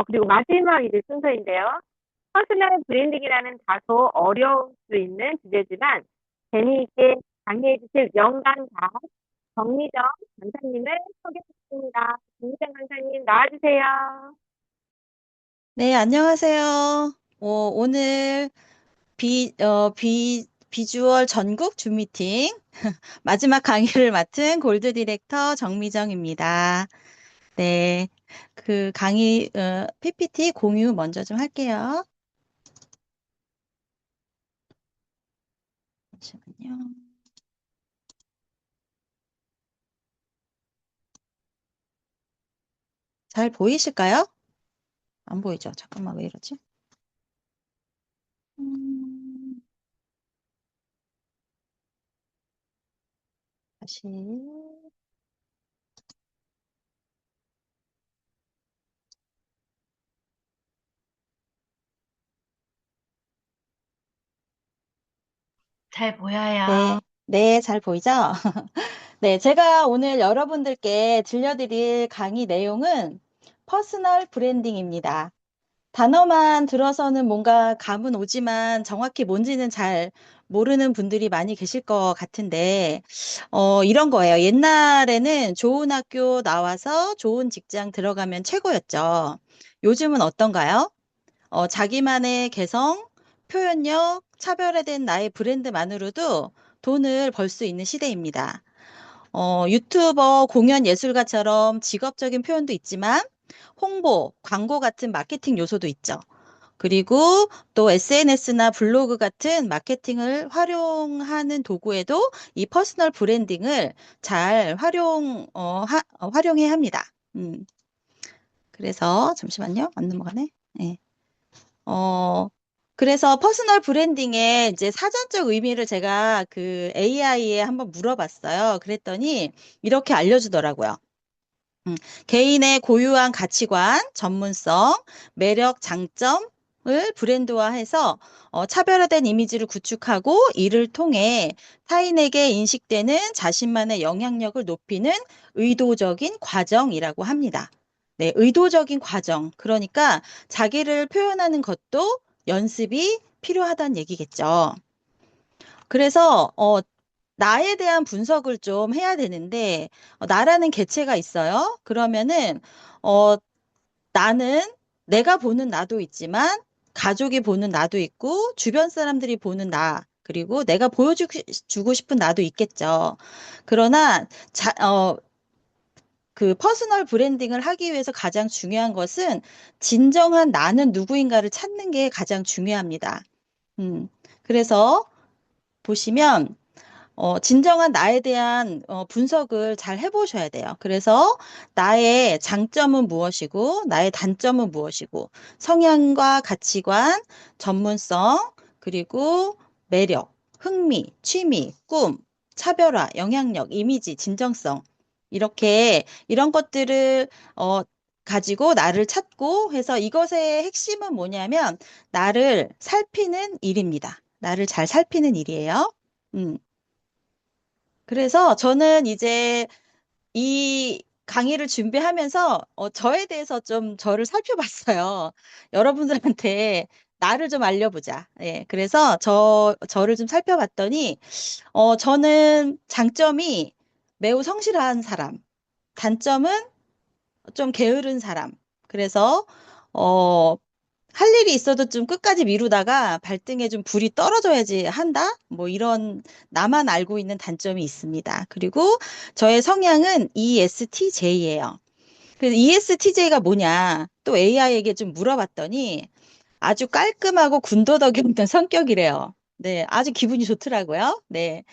그리고 마지막 이제 순서인데요. 퍼스널 브랜딩이라는 다소 어려울 수 있는 주제지만 재미있게 강의해 주실 명강사 정미정 강사님을 소개하겠습니다. 정미정 강사님 나와주세요. 네, 안녕하세요. 오늘 비주얼 전국 줌 미팅 마지막 강의를 맡은 골드 디렉터 정미정입니다. 네, 그 강의 PPT 공유 먼저 좀 할게요. 잠시만요. 잘 보이실까요? 안 보이죠? 잠깐만, 왜 이러지? 음, 다시. 잘 보여요. 네, 네, 잘 보이죠? 네, 제가 오늘 여러분들께 들려드릴 강의 내용은 퍼스널 브랜딩입니다. 단어만 들어서는 뭔가 감은 오지만 정확히 뭔지는 잘 모르는 분들이 많이 계실 것 같은데, 이런 거예요. 옛날에는 좋은 학교 나와서 좋은 직장 들어가면 최고였죠. 요즘은 어떤가요? 자기만의 개성, 표현력, 차별화된 나의 브랜드만으로도 돈을 벌 수 있는 시대입니다. 유튜버, 공연 예술가처럼 직업적인 표현도 있지만 홍보, 광고 같은 마케팅 요소도 있죠. 그리고 또 SNS나 블로그 같은 마케팅을 활용하는 도구에도 이 퍼스널 브랜딩을 잘 활용해야 합니다. 그래서 잠시만요. 안 넘어가네. 네. 어, 그래서 퍼스널 브랜딩의 이제 사전적 의미를 제가 그 AI에 한번 물어봤어요. 그랬더니 이렇게 알려주더라고요. 개인의 고유한 가치관, 전문성, 매력, 장점을 브랜드화해서 차별화된 이미지를 구축하고 이를 통해 타인에게 인식되는 자신만의 영향력을 높이는 의도적인 과정이라고 합니다. 네, 의도적인 과정. 그러니까 자기를 표현하는 것도 연습이 필요하다는 얘기겠죠. 그래서 나에 대한 분석을 좀 해야 되는데 나라는 개체가 있어요. 그러면은 어, 나는 내가 보는 나도 있지만 가족이 보는 나도 있고 주변 사람들이 보는 나 그리고 내가 보여주고 싶은 나도 있겠죠. 그러나 그 퍼스널 브랜딩을 하기 위해서 가장 중요한 것은 진정한 나는 누구인가를 찾는 게 가장 중요합니다. 음, 그래서 보시면 진정한 나에 대한 분석을 잘 해보셔야 돼요. 그래서 나의 장점은 무엇이고, 나의 단점은 무엇이고, 성향과 가치관, 전문성, 그리고 매력, 흥미, 취미, 꿈, 차별화, 영향력, 이미지, 진정성. 이런 것들을, 가지고 나를 찾고 해서 이것의 핵심은 뭐냐면, 나를 살피는 일입니다. 나를 잘 살피는 일이에요. 음. 그래서 저는 이제 이 강의를 준비하면서 저에 대해서 좀 저를 살펴봤어요. 여러분들한테 나를 좀 알려보자. 예, 그래서 저를 좀 살펴봤더니, 저는 장점이 매우 성실한 사람, 단점은 좀 게으른 사람. 그래서, 어, 할 일이 있어도 좀 끝까지 미루다가 발등에 좀 불이 떨어져야지 한다? 뭐 이런 나만 알고 있는 단점이 있습니다. 그리고 저의 성향은 ESTJ예요. 그래서 ESTJ가 뭐냐? 또 AI에게 좀 물어봤더니 아주 깔끔하고 군더더기 없는 성격이래요. 네, 아주 기분이 좋더라고요. 네.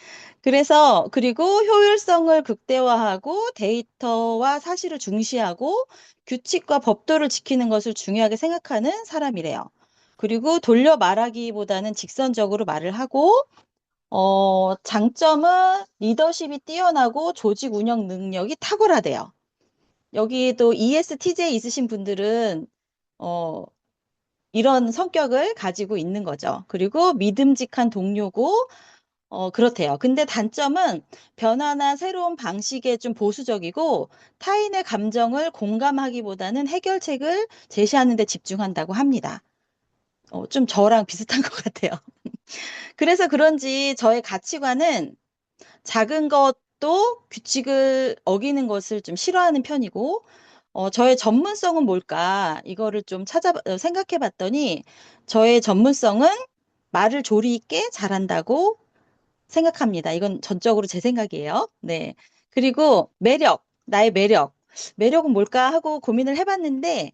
그리고 효율성을 극대화하고 데이터와 사실을 중시하고 규칙과 법도를 지키는 것을 중요하게 생각하는 사람이래요. 그리고 돌려 말하기보다는 직선적으로 말을 하고, 장점은 리더십이 뛰어나고 조직 운영 능력이 탁월하대요. 여기도 ESTJ 있으신 분들은, 어, 이런 성격을 가지고 있는 거죠. 그리고 믿음직한 동료고, 그렇대요. 근데 단점은 변화나 새로운 방식에 좀 보수적이고 타인의 감정을 공감하기보다는 해결책을 제시하는 데 집중한다고 합니다. 좀 저랑 비슷한 것 같아요. 그래서 그런지 저의 가치관은 작은 것도 규칙을 어기는 것을 좀 싫어하는 편이고, 저의 전문성은 뭘까? 이거를 좀 생각해 봤더니, 저의 전문성은 말을 조리 있게 잘한다고 생각합니다. 이건 전적으로 제 생각이에요. 네. 그리고 나의 매력. 매력은 뭘까 하고 고민을 해봤는데,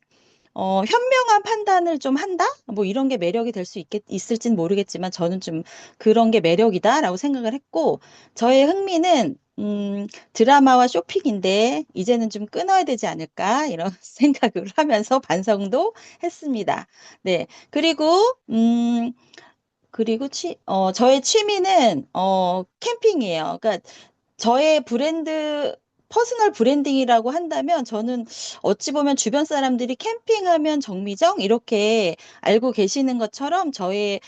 현명한 판단을 좀 한다? 뭐 이런 게 매력이 될 수 있을진 모르겠지만 저는 좀 그런 게 매력이다라고 생각을 했고, 저의 흥미는, 드라마와 쇼핑인데, 이제는 좀 끊어야 되지 않을까? 이런 생각을 하면서 반성도 했습니다. 네. 그리고 저의 취미는, 캠핑이에요. 그러니까 저의 퍼스널 브랜딩이라고 한다면 저는 어찌 보면 주변 사람들이 캠핑하면 정미정 이렇게 알고 계시는 것처럼 저의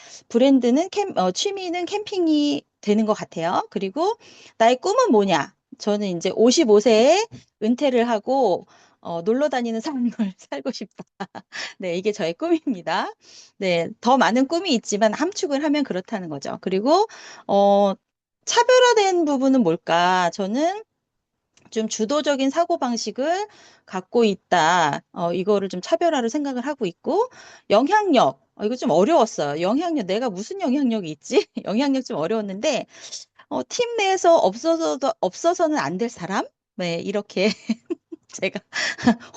취미는 캠핑이 되는 것 같아요. 그리고 나의 꿈은 뭐냐? 저는 이제 55세에 은퇴를 하고 놀러 다니는 삶을 살고 싶다. 네, 이게 저의 꿈입니다. 네, 더 많은 꿈이 있지만 함축을 하면 그렇다는 거죠. 그리고 어, 차별화된 부분은 뭘까? 저는 좀 주도적인 사고방식을 갖고 있다. 이거를 좀 차별화로 생각을 하고 있고, 영향력. 이거 좀 어려웠어요. 영향력. 내가 무슨 영향력이 있지? 영향력 좀 어려웠는데, 팀 내에서 없어서는 안 될 사람? 네, 이렇게 제가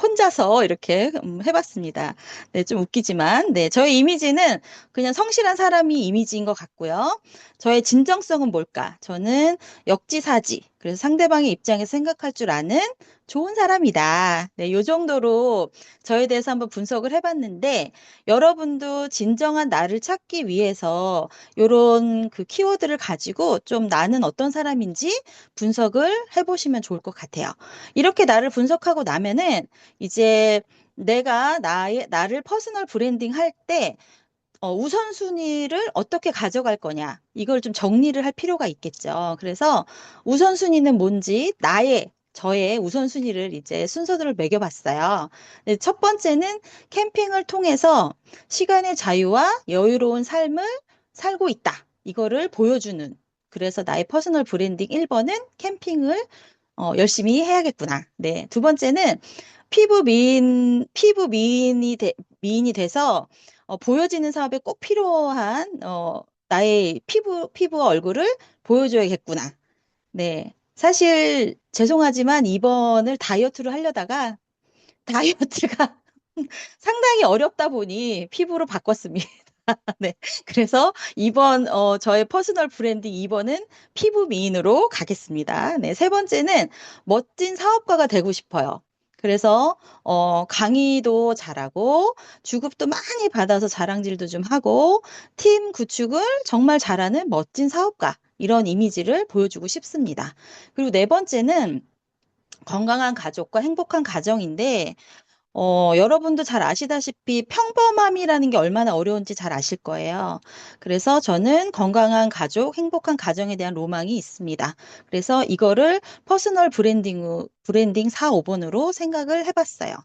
혼자서 이렇게 해봤습니다. 네, 좀 웃기지만, 네, 저의 이미지는 그냥 성실한 사람이 이미지인 것 같고요. 저의 진정성은 뭘까? 저는 역지사지. 그래서 상대방의 입장에서 생각할 줄 아는 좋은 사람이다. 네, 요 정도로 저에 대해서 한번 분석을 해봤는데, 여러분도 진정한 나를 찾기 위해서 요런 그 키워드를 가지고 좀 나는 어떤 사람인지 분석을 해보시면 좋을 것 같아요. 이렇게 나를 분석하고 나면은 이제 내가 나를 퍼스널 브랜딩 할 때, 우선순위를 어떻게 가져갈 거냐. 이걸 좀 정리를 할 필요가 있겠죠. 그래서 우선순위는 뭔지 저의 우선순위를 이제 순서들을 매겨봤어요. 네, 첫 번째는 캠핑을 통해서 시간의 자유와 여유로운 삶을 살고 있다. 이거를 보여주는. 그래서 나의 퍼스널 브랜딩 1번은 캠핑을 열심히 해야겠구나. 네. 두 번째는 미인이 돼서 보여지는 사업에 꼭 필요한 나의 피부와 얼굴을 보여줘야겠구나. 네. 사실 죄송하지만 이번을 다이어트를 하려다가 다이어트가 상당히 어렵다 보니 피부로 바꿨습니다. 네. 그래서 저의 퍼스널 브랜딩 2번은 피부 미인으로 가겠습니다. 네. 세 번째는 멋진 사업가가 되고 싶어요. 그래서, 강의도 잘하고, 주급도 많이 받아서 자랑질도 좀 하고, 팀 구축을 정말 잘하는 멋진 사업가, 이런 이미지를 보여주고 싶습니다. 그리고 네 번째는 건강한 가족과 행복한 가정인데, 여러분도 잘 아시다시피 평범함이라는 게 얼마나 어려운지 잘 아실 거예요. 그래서 저는 건강한 가족, 행복한 가정에 대한 로망이 있습니다. 그래서 이거를 퍼스널 브랜딩 4, 5번으로 생각을 해봤어요.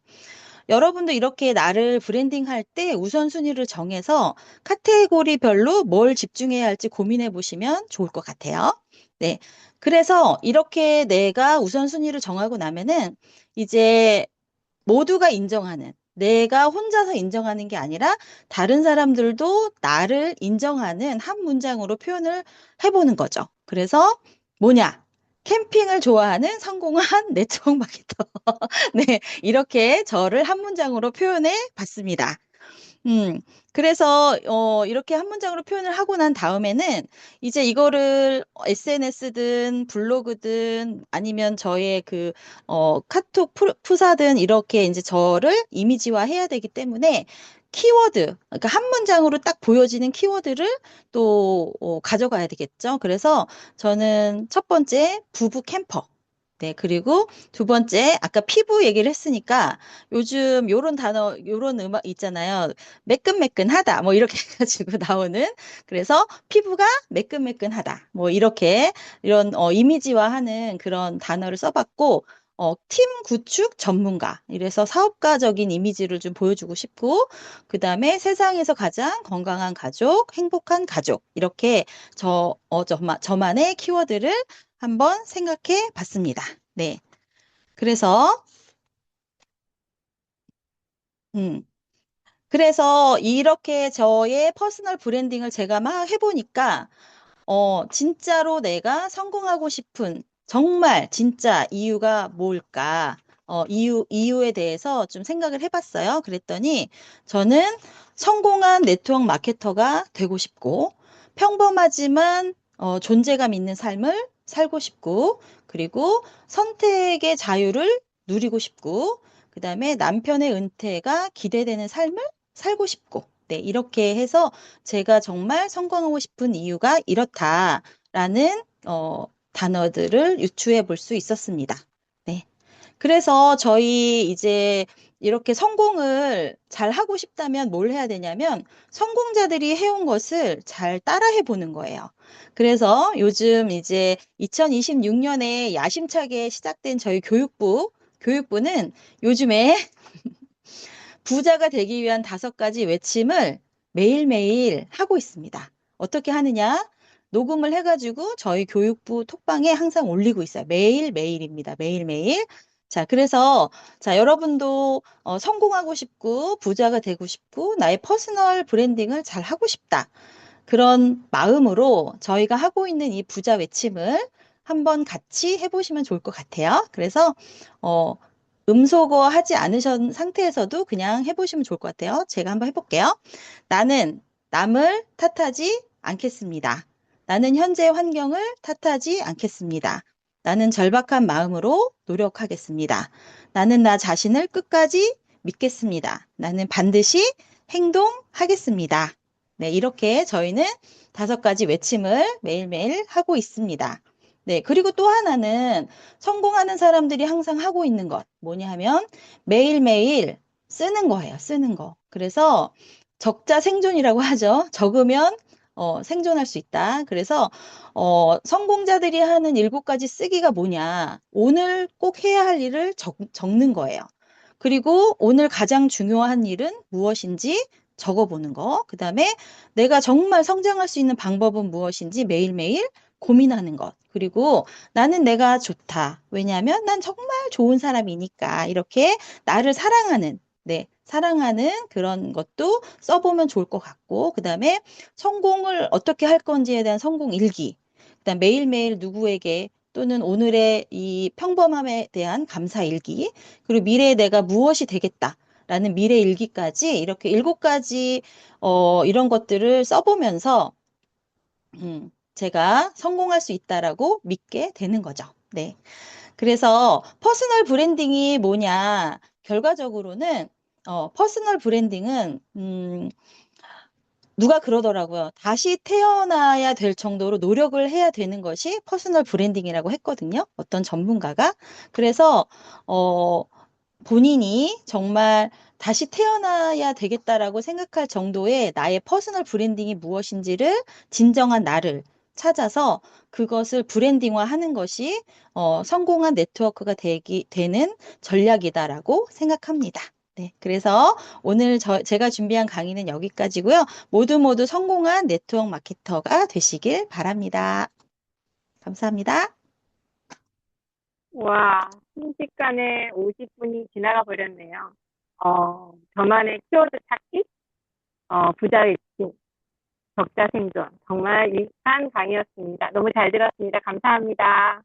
여러분도 이렇게 나를 브랜딩할 때 우선순위를 정해서 카테고리별로 뭘 집중해야 할지 고민해 보시면 좋을 것 같아요. 네. 그래서 이렇게 내가 우선순위를 정하고 나면은 이제 모두가 인정하는, 내가 혼자서 인정하는 게 아니라 다른 사람들도 나를 인정하는 한 문장으로 표현을 해보는 거죠. 그래서 뭐냐? 캠핑을 좋아하는 성공한 내적 마케터. 네, 이렇게 저를 한 문장으로 표현해 봤습니다. 음, 그래서, 이렇게 한 문장으로 표현을 하고 난 다음에는 이제 이거를 SNS든 블로그든 아니면 저의 카톡 푸사든 이렇게 이제 저를 이미지화 해야 되기 때문에 그러니까 한 문장으로 딱 보여지는 키워드를 또 가져가야 되겠죠. 그래서 저는 첫 번째 부부 캠퍼. 네, 그리고 두 번째, 아까 피부 얘기를 했으니까 요즘 요런 단어, 요런 음악 있잖아요. 매끈매끈하다. 뭐 이렇게 해가지고 나오는. 그래서 피부가 매끈매끈하다. 뭐 이렇게 이런 이미지화하는 그런 단어를 써봤고, 팀 구축 전문가. 이래서 사업가적인 이미지를 좀 보여주고 싶고, 그 다음에 세상에서 가장 건강한 가족, 행복한 가족. 이렇게 저만의 키워드를 한번 생각해 봤습니다. 네. 그래서, 음, 그래서 이렇게 저의 퍼스널 브랜딩을 제가 막 해보니까, 진짜로 내가 성공하고 싶은, 정말 진짜 이유가 뭘까? 이유에 대해서 좀 생각을 해봤어요. 그랬더니 저는 성공한 네트워크 마케터가 되고 싶고, 평범하지만 존재감 있는 삶을 살고 싶고, 그리고 선택의 자유를 누리고 싶고, 그 다음에 남편의 은퇴가 기대되는 삶을 살고 싶고, 네, 이렇게 해서 제가 정말 성공하고 싶은 이유가 이렇다라는 단어들을 유추해 볼 수 있었습니다. 네. 그래서 저희 이제 이렇게 성공을 잘 하고 싶다면 뭘 해야 되냐면 성공자들이 해온 것을 잘 따라해 보는 거예요. 그래서 요즘 이제 2026년에 야심차게 시작된 저희 교육부는 요즘에 부자가 되기 위한 5가지 외침을 매일매일 하고 있습니다. 어떻게 하느냐? 녹음을 해가지고 저희 교육부 톡방에 항상 올리고 있어요. 매일매일입니다. 매일매일. 자, 그래서, 자, 여러분도 성공하고 싶고, 부자가 되고 싶고, 나의 퍼스널 브랜딩을 잘 하고 싶다. 그런 마음으로 저희가 하고 있는 이 부자 외침을 한번 같이 해보시면 좋을 것 같아요. 그래서, 어, 음소거 하지 않으신 상태에서도 그냥 해보시면 좋을 것 같아요. 제가 한번 해볼게요. 나는 남을 탓하지 않겠습니다. 나는 현재 환경을 탓하지 않겠습니다. 나는 절박한 마음으로 노력하겠습니다. 나는 나 자신을 끝까지 믿겠습니다. 나는 반드시 행동하겠습니다. 네, 이렇게 저희는 5가지 외침을 매일매일 하고 있습니다. 네, 그리고 또 하나는 성공하는 사람들이 항상 하고 있는 것 뭐냐 하면 매일매일 쓰는 거예요. 쓰는 거. 그래서 적자 생존이라고 하죠. 적으면 생존할 수 있다. 그래서 성공자들이 하는 7가지 쓰기가 뭐냐. 오늘 꼭 해야 할 일을 적는 거예요. 그리고 오늘 가장 중요한 일은 무엇인지 적어보는 거. 그 다음에 내가 정말 성장할 수 있는 방법은 무엇인지 매일매일 고민하는 것. 그리고 나는 내가 좋다. 왜냐하면 난 정말 좋은 사람이니까. 이렇게 나를 사랑하는, 네, 사랑하는 그런 것도 써보면 좋을 것 같고, 그 다음에 성공을 어떻게 할 건지에 대한 성공 일기. 그다음 매일매일 누구에게 또는 오늘의 이 평범함에 대한 감사 일기. 그리고 미래의 내가 무엇이 되겠다라는 미래 일기까지 이렇게 7가지 이런 것들을 써보면서 제가 성공할 수 있다라고 믿게 되는 거죠. 네. 그래서 퍼스널 브랜딩이 뭐냐? 결과적으로는 퍼스널 브랜딩은 누가 그러더라고요. 다시 태어나야 될 정도로 노력을 해야 되는 것이 퍼스널 브랜딩이라고 했거든요. 어떤 전문가가. 그래서 어, 본인이 정말 다시 태어나야 되겠다라고 생각할 정도의 나의 퍼스널 브랜딩이 무엇인지를 진정한 나를 찾아서 그것을 브랜딩화 하는 것이 성공한 네트워크가 되는 전략이다라고 생각합니다. 네, 그래서 오늘 제가 준비한 강의는 여기까지고요. 모두 성공한 네트워크 마케터가 되시길 바랍니다. 감사합니다. 와, 순식간에 50분이 지나가 버렸네요. 저만의 키워드 찾기, 부자 외침, 적자 생존. 정말 유익한 강의였습니다. 너무 잘 들었습니다. 감사합니다.